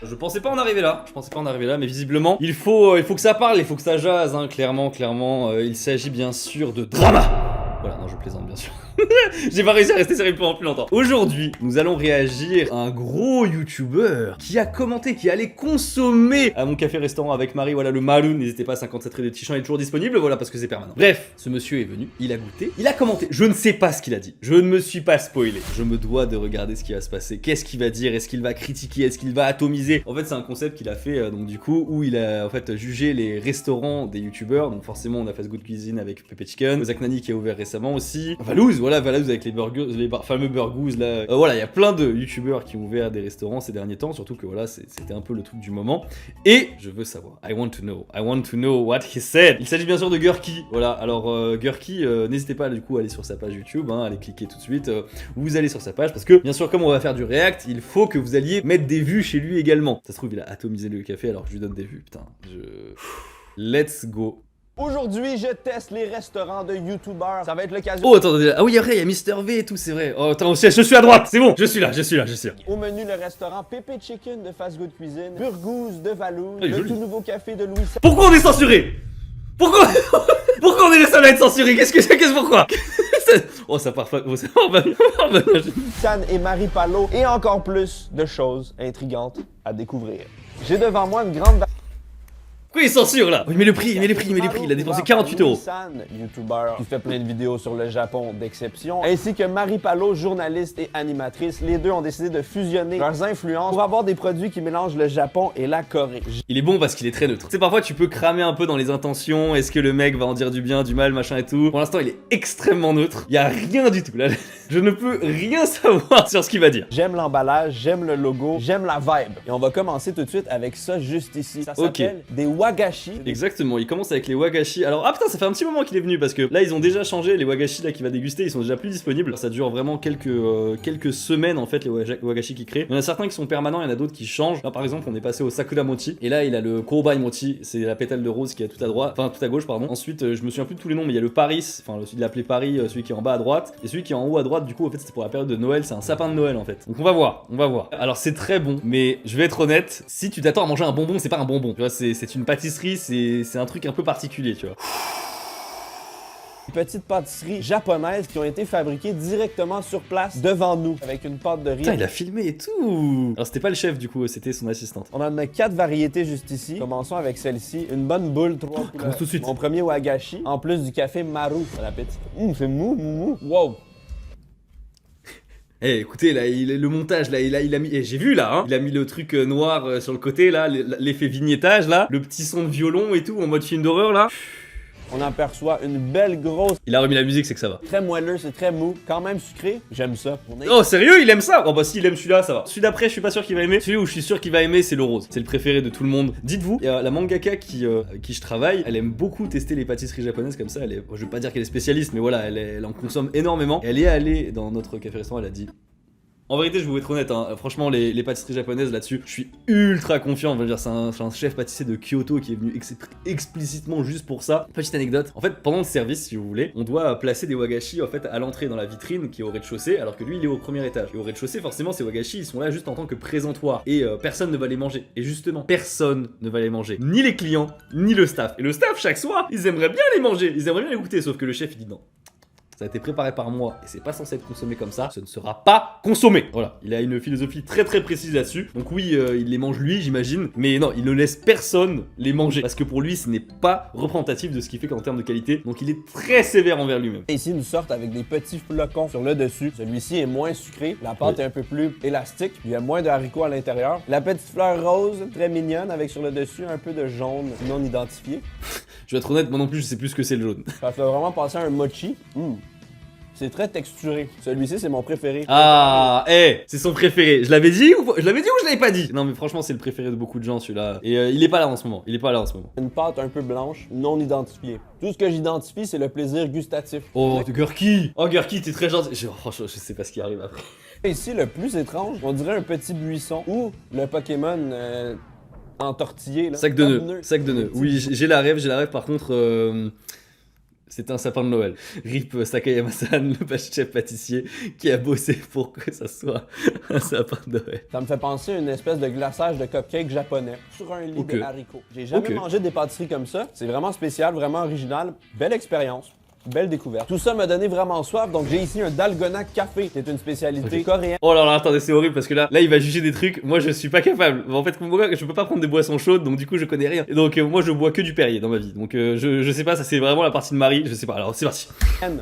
Je pensais pas en arriver là, mais visiblement, il faut que ça parle, il faut que ça jase, hein, clairement, il s'agit bien sûr de drama. Voilà, non, je plaisante bien sûr. J'ai pas réussi à rester sérieux pendant plus longtemps. Aujourd'hui, nous allons réagir à un gros youtubeur qui a commenté, qui allait consommer à mon café-restaurant avec Marie, voilà le Maroon, n'hésitez pas, 57 rue des Petits Champs, il est toujours disponible, voilà, parce que c'est permanent. Bref, ce monsieur est venu, il a goûté, il a commenté, je ne sais pas ce qu'il a dit, je ne me suis pas spoilé, je me dois de regarder ce qui va se passer, qu'est-ce qu'il va dire, est-ce qu'il va critiquer, est-ce qu'il va atomiser. En fait, c'est un concept qu'il a fait, donc du coup, où il a en fait jugé les restaurants des youtubeurs, donc forcément, on a Fast Good Cuisine avec Pepe Chicken, Zach Nani qui a ouvert récemment aussi, Valouz, voilà, Valouz avec les burgers, les fameux burgers là, voilà, il y a plein de youtubeurs qui ont ouvert des restaurants ces derniers temps, surtout que voilà, c'était un peu le truc du moment, et je veux savoir, I want to know what he said. Il s'agit bien sûr de Gurky, voilà, alors Gurky, n'hésitez pas du coup à aller sur sa page YouTube, hein, allez cliquer tout de suite, vous allez sur sa page, parce que bien sûr comme on va faire du react, il faut que vous alliez mettre des vues chez lui également. Ça se trouve il a atomisé le café alors que je lui donne des vues, putain, Let's go. Aujourd'hui, je teste les restaurants de YouTubers. Ça va être l'occasion. Oh, attendez, ah oui, après, il y a Mister V et tout, c'est vrai. Oh, attends, je suis à droite, c'est bon, je suis là. Au menu, le restaurant Pepe Chicken de Fast Good Cuisine, Burgous de Valouz, Ah, le joli. tout nouveau café de Louis Pourquoi on est censuré? Pourquoi on est les seuls à être censurés? Pourquoi? Oh, ça part pas. Oh, ça va bien. San et Marie Palot, et encore plus de choses intrigantes à découvrir. J'ai devant moi une grande... Pourquoi il censure là? Il met le prix, il a dépensé 48 euros. San, youtubeur qui fait plein de vidéos sur le Japon d'exception, ainsi que Marie Palot, journaliste et animatrice. Les deux ont décidé de fusionner leurs influences pour avoir des produits qui mélangent le Japon et la Corée. Il est bon parce qu'il est très neutre. Tu sais, parfois tu peux cramer un peu dans les intentions, est-ce que le mec va en dire du bien, du mal, machin et tout. Pour l'instant, il est extrêmement neutre. Il y a rien du tout là. Je ne peux rien savoir sur ce qu'il va dire. J'aime l'emballage, j'aime le logo, j'aime la vibe. Et on va commencer tout de suite avec ça juste ici. Ça s'appelle des wagashi. Exactement, il commence avec les wagashi. Alors, ah putain, ça fait un petit moment qu'il est venu parce que là, ils ont déjà changé. Les wagashi là qu'il va déguster, ils sont déjà plus disponibles. Ça dure vraiment quelques semaines en fait, les wagashi qu'il crée. Il y en a certains qui sont permanents, il y en a d'autres qui changent. Là, par exemple, on est passé au Sakura Mochi. Et là, il a le Kouroubai Mochi, c'est la pétale de rose qui est tout à droite, enfin tout à gauche, pardon. Ensuite, je me souviens plus de tous les noms, mais il y a le Paris, enfin, il l'appelait Paris, celui qui est en bas à droite. Et celui qui est en haut à droite, du coup, en fait, c'était pour la période de Noël, c'est un sapin de Noël en fait. Donc, on va voir. Alors, c'est très bon, mais je vais être honnête, si tu t'attends à manger un bonbon, c'est pas un bonbon. Tu vois, c'est une pâtisserie, c'est un truc un peu particulier, tu vois. Petites pâtisseries japonaises qui ont été fabriquées directement sur place devant nous avec une pâte de riz. Putain, il a filmé et tout. Alors c'était pas le chef du coup, c'était son assistante. On en a 4 variétés juste ici. Commençons avec celle-ci, une bonne boule 3 couleurs. tout de suite. Mon premier wagashi, en plus du café Maru. Bon appétit. C'est mou. Wow. Eh écoutez là, le montage là, il a mis, j'ai vu là, hein, il a mis le truc noir sur le côté là, l'effet vignettage là, le petit son de violon et tout en mode film d'horreur là. On aperçoit une belle grosse. Il a remis la musique, c'est que ça va. Très moelleux, c'est très mou, quand même sucré. J'aime ça. Oh sérieux, il aime ça? Oh bah s'il aime celui-là, ça va. Celui d'après, je suis pas sûr qu'il va aimer. Celui où je suis sûr qu'il va aimer, c'est le rose. C'est le préféré de tout le monde. Dites-vous, la mangaka avec qui je travaille, elle aime beaucoup tester les pâtisseries japonaises comme ça. Je veux pas dire qu'elle est spécialiste, mais voilà, elle en consomme énormément. Elle est allée dans notre café-restaurant, elle a dit. En vérité, je vais vous être honnête, hein, franchement, les pâtisseries japonaises là-dessus, je suis ultra confiant. Je veux dire, c'est un chef pâtissier de Kyoto qui est venu explicitement juste pour ça. Petite anecdote, en fait, pendant le service, si vous voulez, on doit placer des wagashi en fait à l'entrée dans la vitrine qui est au rez-de-chaussée, alors que lui, il est au premier étage. Et au rez-de-chaussée, forcément, ces wagashi, ils sont là juste en tant que présentoir. Et personne ne va les manger. Et justement, personne ne va les manger. Ni les clients, ni le staff. Et le staff, chaque soir, ils aimeraient bien les manger, ils aimeraient bien les goûter, sauf que le chef, il dit non. Ça a été préparé par moi et c'est pas censé être consommé comme ça, ce ne sera pas consommé. Voilà, il a une philosophie très précise là-dessus. Donc oui, il les mange lui, j'imagine, mais non, il ne laisse personne les manger parce que pour lui, ce n'est pas représentatif de ce qu'il fait en termes de qualité. Donc il est très sévère envers lui-même. Ici, une sorte avec des petits flocons sur le dessus. Celui-ci est moins sucré, la pâte est un peu plus élastique, il y a moins de haricots à l'intérieur. La petite fleur rose, très mignonne, avec sur le dessus un peu de jaune non identifié. Je vais être honnête, moi non plus, je sais plus ce que c'est le jaune. Ça fait vraiment penser à un mochi. C'est très texturé. Celui-ci, c'est mon préféré. Ah, c'est son préféré. Je l'avais dit ou je l'avais pas dit? Non, mais franchement, c'est le préféré de beaucoup de gens, celui-là. Et il est pas là en ce moment. Une pâte un peu blanche, non identifiée. Tout ce que j'identifie, c'est le plaisir gustatif. Oh, Gurky! Oh, Gurky, t'es très gentil. Franchement, je sais pas ce qui arrive après. Ici, le plus étrange, on dirait un petit buisson ou le Pokémon entortillé. Là. Sac de nœuds. Oui, j'ai la rêve. Par contre, C'était un sapin de Noël. Rip Sakayama-san, le chef pâtissier, qui a bossé pour que ça soit un sapin de Noël. Ça me fait penser à une espèce de glaçage de cupcake japonais sur un lit de haricots. J'ai jamais mangé des pâtisseries comme ça. C'est vraiment spécial, vraiment original. Belle expérience. Belle découverte. Tout ça m'a donné vraiment soif, donc j'ai ici un dalgona café, qui est une spécialité coréenne. Oh là là, attendez, c'est horrible parce que là il va juger des trucs, moi je suis pas capable. En fait, moi, je peux pas prendre des boissons chaudes, donc du coup je connais rien. Et donc moi je bois que du Perrier dans ma vie. Donc je sais pas, ça c'est vraiment la partie de Marie, je sais pas. Alors c'est parti.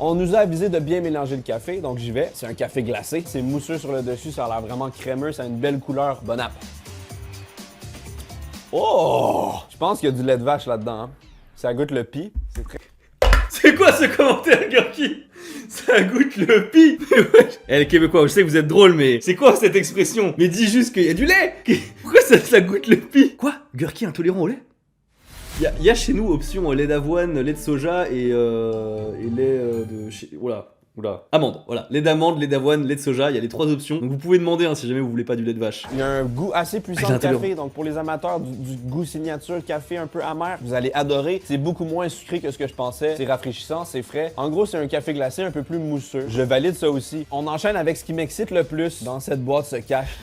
On nous a avisé de bien mélanger le café, donc j'y vais. C'est un café glacé, c'est mousseux sur le dessus, ça a l'air vraiment crémeux, ça a une belle couleur. Bon app. Oh! Je pense qu'il y a du lait de vache là-dedans. Hein. Ça goûte le pis. C'est très... C'est quoi ce commentaire, Gurki? Ça goûte le pis. Eh les Québécois, je sais que vous êtes drôles, mais c'est quoi cette expression? Mais dis juste qu'il y a du lait. Pourquoi ça goûte le pis? Quoi? Gurki intolérant au lait? Il y a chez nous option lait d'avoine, lait de soja et lait de... Oula, amande, voilà. Lait d'amande, lait d'avoine, lait de soja, il y a les 3 options. Donc vous pouvez demander hein, si jamais vous voulez pas du lait de vache. Il y a un goût assez puissant de café, donc pour les amateurs du goût signature café un peu amer, vous allez adorer. C'est beaucoup moins sucré que ce que je pensais. C'est rafraîchissant, c'est frais. En gros, c'est un café glacé un peu plus mousseux. Je valide ça aussi. On enchaîne avec ce qui m'excite le plus. Dans cette boîte se cache...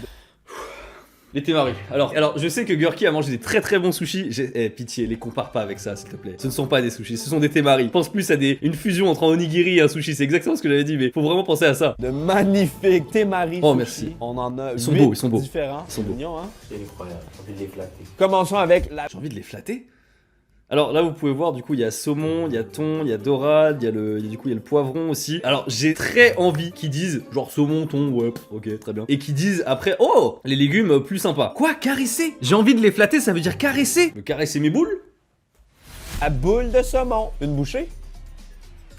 Les témaris. Alors, je sais que Gurki a mangé des très très bons sushis. Pitié, les compare pas avec ça, s'il te plaît. Ce ne sont pas des sushis, ce sont des témaris. Pense plus à une fusion entre un onigiri et un sushi. C'est exactement ce que j'avais dit, mais faut vraiment penser à ça. De magnifiques témaris. Oh, sushi. merci. On en a ils sont beaux. Différents. Ils sont beaux. Mignons, hein? C'est incroyable, j'ai envie de les flatter. Commençons avec la... J'ai envie de les flatter. Alors là vous pouvez voir du coup il y a saumon, il y a thon, il y a dorade, il y a le poivron aussi. Alors j'ai très envie qu'ils disent genre saumon, thon, ouais, ok très bien. Et qu'ils disent après oh les légumes plus sympas. Quoi caresser? J'ai envie de les flatter, ça veut dire caresser. Me caresser mes boules? La boule de saumon. Une bouchée?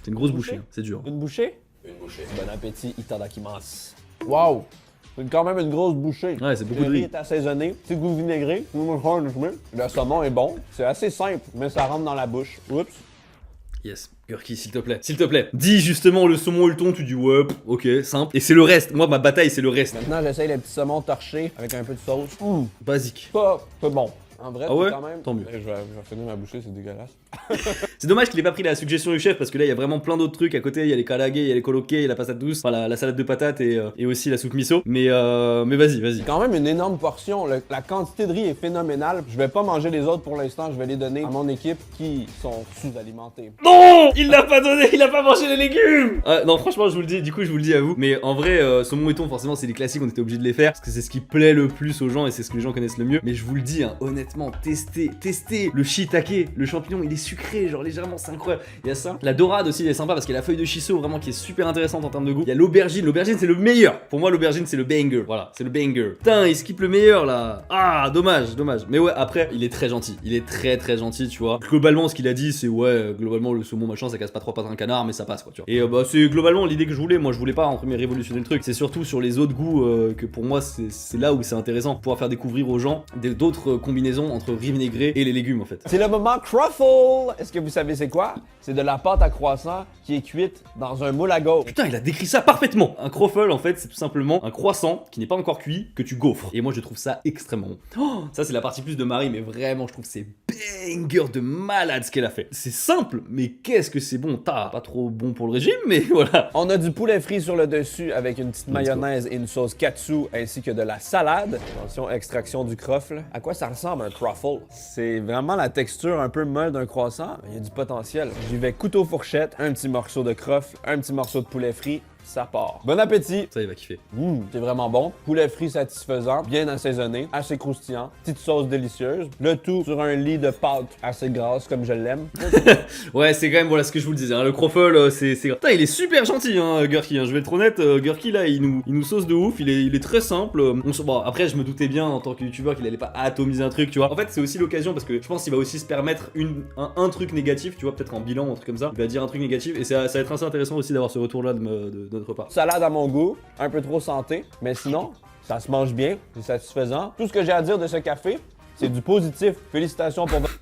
C'est une grosse bouchée, hein. C'est dur. Une bouchée? Une bouchée. Bon appétit, itadakimasu. Wow! C'est quand même une grosse bouchée. Ouais, c'est beaucoup de Le riz. riz est assaisonné, petit goût vinaigré. Le saumon est bon. C'est assez simple, mais ça rentre dans la bouche. Oups. Yes, Gurki, s'il te plaît. S'il te plaît. Dis justement le saumon et le thon, tu dis ouais, ok, simple. Et c'est le reste. Moi, ma bataille, c'est le reste. Maintenant, j'essaye les petits saumons torchés avec un peu de sauce. Basique. Pas bon. En vrai, Ah ouais? quand même. Tant mieux. Je vais finir ma bouchée, c'est dégueulasse. C'est dommage qu'il ait pas pris la suggestion du chef parce que là il y a vraiment plein d'autres trucs à côté. Il y a les karage, il y a les koloké, il y a la patate douce, enfin, la salade de patates et aussi la soupe miso. Mais vas-y. Quand même une énorme portion. La quantité de riz est phénoménale. Je vais pas manger les autres pour l'instant. Je vais les donner à mon équipe qui sont sous-alimentés. Non, il l'a pas donné, il a pas mangé les légumes. Non, franchement, je vous le dis. Du coup, je vous le dis à vous. Mais en vrai, saumon et thon, forcément, c'est les classiques. On était obligé de les faire parce que c'est ce qui plaît le plus aux gens et c'est ce que les gens connaissent le mieux. Mais je vous le dis, hein, honnêtement, testez le shiitake, le champignon, il est sucré, genre légèrement, c'est incroyable. Il y a ça. La dorade aussi, elle est sympa parce qu'il y a la feuille de shiso vraiment qui est super intéressante en termes de goût. Il y a l'aubergine. L'aubergine, c'est le meilleur. Pour moi, l'aubergine, c'est le banger. Voilà, c'est le banger. Putain, il skip le meilleur là. Ah, dommage. Mais ouais, après, il est très gentil. Il est très gentil, tu vois. Globalement, ce qu'il a dit, c'est ouais, globalement, le saumon machin, ça casse pas 3 pattes à un canard, mais ça passe quoi, tu vois. Et bah, c'est globalement l'idée que je voulais. Moi, je voulais pas entre guillemets révolutionner le truc. C'est surtout sur les autres goûts que pour moi, c'est là où c'est intéressant. Pouvoir faire découvrir aux gens d'autres combinaisons entre riz vinaigré et les légumes en fait. C'est le moment Truffle! Est-ce que vous savez c'est quoi? C'est de la pâte à croissant qui est cuite dans un moule à gaufre. Putain, il a décrit ça parfaitement. Un croffle, en fait, c'est tout simplement un croissant qui n'est pas encore cuit, que tu gaufres. Et moi, je trouve ça extrêmement bon. Oh, ça, c'est la partie plus de Marie, mais vraiment, je trouve que c'est banger de malade ce qu'elle a fait. C'est simple, mais qu'est-ce que c'est bon. Pas trop bon pour le régime, mais voilà. On a du poulet frit sur le dessus avec une petite mayonnaise et une sauce katsu, ainsi que de la salade. Attention, extraction du croffle. À quoi ça ressemble un truffle? C'est vraiment la texture un peu molle d'un croissant, mais il y a du potentiel. J'y vais couteau-fourchette, un petit morceau de croffle, un petit morceau de poulet frit. Ça part. Bon appétit! Ça, il va kiffer. C'est vraiment bon. Poulet frit satisfaisant, bien assaisonné, assez croustillant, petite sauce délicieuse. Le tout sur un lit de pâte assez grasse comme je l'aime. Ouais, c'est quand même, voilà ce que je vous le disais. Hein, le croffle, c'est. Putain, il est super gentil, hein, Gurki. Hein, je vais être honnête, Gurki là, il nous sauce de ouf. Il est très simple. Bon, après, je me doutais bien en tant que youtubeur qu'il allait pas atomiser un truc, tu vois. En fait, c'est aussi l'occasion parce que je pense qu'il va aussi se permettre un truc négatif, tu vois, peut-être en bilan ou un truc comme ça. Il va dire un truc négatif et ça va être assez intéressant aussi d'avoir ce retour là de notre part. Salade à mon goût, un peu trop santé, mais sinon, ça se mange bien, c'est satisfaisant. Tout ce que j'ai à dire de ce café, c'est du positif. Félicitations pour votre...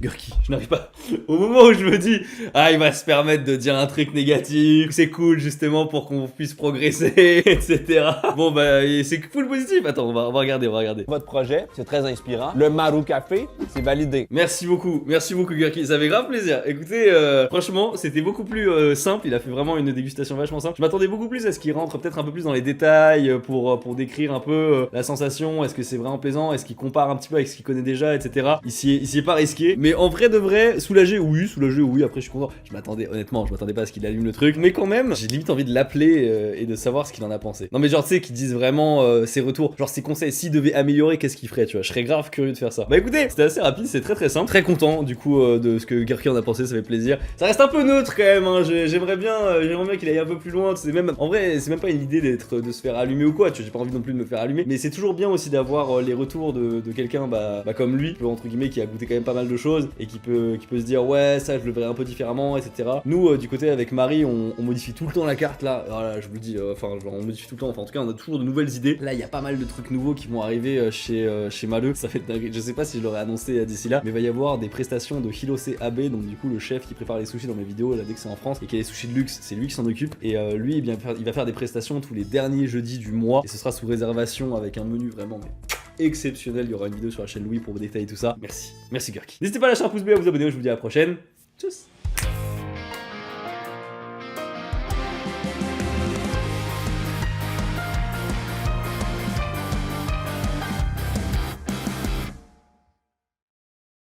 Gurki, je n'arrive pas. Au moment où je me dis, ah, il va se permettre de dire un truc négatif, c'est cool justement pour qu'on puisse progresser, etc. Bon, bah, c'est full positif. Attends, on va regarder. Votre projet, c'est très inspirant. Le Maru Café, c'est validé. Merci beaucoup Gurki, ça fait grave plaisir. Écoutez, franchement, c'était beaucoup plus simple, il a fait vraiment une dégustation vachement simple. Je m'attendais beaucoup plus à ce qu'il rentre peut-être un peu plus dans les détails pour décrire un peu la sensation, est-ce que c'est vraiment plaisant, est-ce qu'il compare un petit peu avec ce qu'il connaît déjà, etc. Il s'y est pas risqué, mais en vrai de vrai, soulagé oui, après je suis content. Honnêtement, je m'attendais pas à ce qu'il allume le truc, mais quand même, j'ai limite envie de l'appeler et de savoir ce qu'il en a pensé. Non mais genre tu sais, qu'ils disent vraiment ses retours, genre ses conseils, s'il devait améliorer, qu'est-ce qu'il ferait, tu vois, je serais grave curieux de faire ça. Bah écoutez, c'était assez rapide, c'est très simple, très content du coup de ce que Gurki en a pensé, ça fait plaisir. Ça reste un peu neutre quand même, hein. J'aimerais bien qu'il aille un peu plus loin, c'est même, en vrai, c'est même pas une idée de se faire allumer ou quoi, tu vois, j'ai pas envie non plus de me faire allumer, mais c'est toujours bien aussi d'avoir les retours de quelqu'un bah comme lui, entre guillemets, qui a goûté quand même pas mal de choses et qui peut se dire ouais, ça je le verrais un peu différemment, etc. Nous, du côté avec Marie, on modifie tout le temps la carte là, voilà, je vous le dis, on modifie tout le temps, en tout cas on a toujours de nouvelles idées. Là il y a pas mal de trucs nouveaux qui vont arriver chez Maleux, ça fait dingue. Je sais pas si je l'aurais annoncé d'ici là, mais il va y avoir des prestations de Hirose Abe, donc du coup le chef qui prépare les sushis dans mes vidéos là dès que c'est en France et qui a les sushis de luxe, c'est lui qui s'en occupe, et lui il va faire des prestations tous les derniers jeudis du mois et ce sera sous réservation avec un menu vraiment exceptionnel. Il y aura une vidéo sur la chaîne Louis pour vous détailler tout ça. Merci Gurki. N'hésitez pas à lâcher un pouce bleu, à vous abonner, je vous dis à la prochaine. Tchuss.